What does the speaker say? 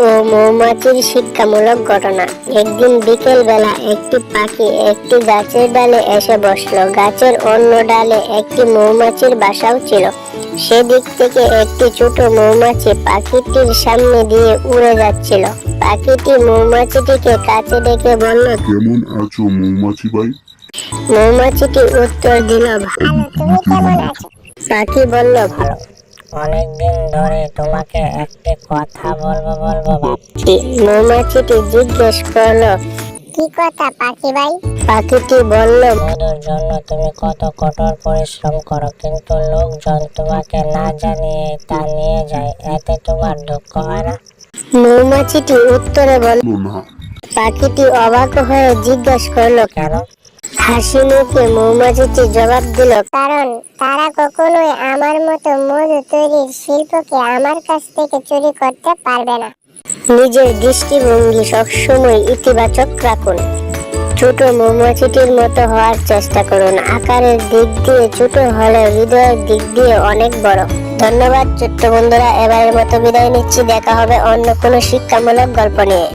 ও মৌমাছির শিক্ষামূলক ঘটনা। একদিন বিকেল বেলা একটি পাখি একটি গাছের ডালে এসে বসলো। গাছের অন্য ডালে একটি মৌমাছির বাসাও ছিল। সেদিক থেকে একটি ছোট মৌমাছি পাখিটির সামনে দিয়ে উড়ে যাচ্ছিল। পাখিটি মৌমাছিটিকে কাছে ডেকে বলল, কেমন আছো মৌমাছি ভাই? মৌমাছিটি উত্তর দিল, ভালো, তুমি কেমন আছো? পাখি বলল, ভালো। অনেকদিন ধরে তোমাকে একটি কথা বলবো ভাবছি। মৌমাছিটি জিজ্ঞেস করলো, কি কথা পাখি ভাই? পাখিটি বলল, মধুর জন্য তুমি কত কঠোর পরিশ্রম করো, কিন্তু লোকজন তোমাকে না জানিয়ে তা নিয়ে যায়, এতে তোমার দুঃখ হয় না? মৌমাছিটি উত্তরে বলল না। পাখিটি অবাক হয়ে জিজ্ঞেস করলো, কেন? হাসি মুখে মৌমাছিটি জবাব দিল, কারণ তারা কখনোই আমার মতো মধু তৈরির শিল্পকে আমার কাছ থেকে চুরি করতে পারবে না। নিজের দৃষ্টিভঙ্গি সবসময় ইতিবাচক রাখুন। ছোট মৌমাছিটির মতো হওয়ার চেষ্টা করুন। আকারের দিক দিয়ে ছোট হলেও হৃদয়ের দিক দিয়ে অনেক বড়। ধন্যবাদ ছোট্ট বন্ধুরা, এবারের মতো বিদায় নিচ্ছি। দেখা হবে অন্য কোনো শিক্ষামূলক গল্প নিয়ে।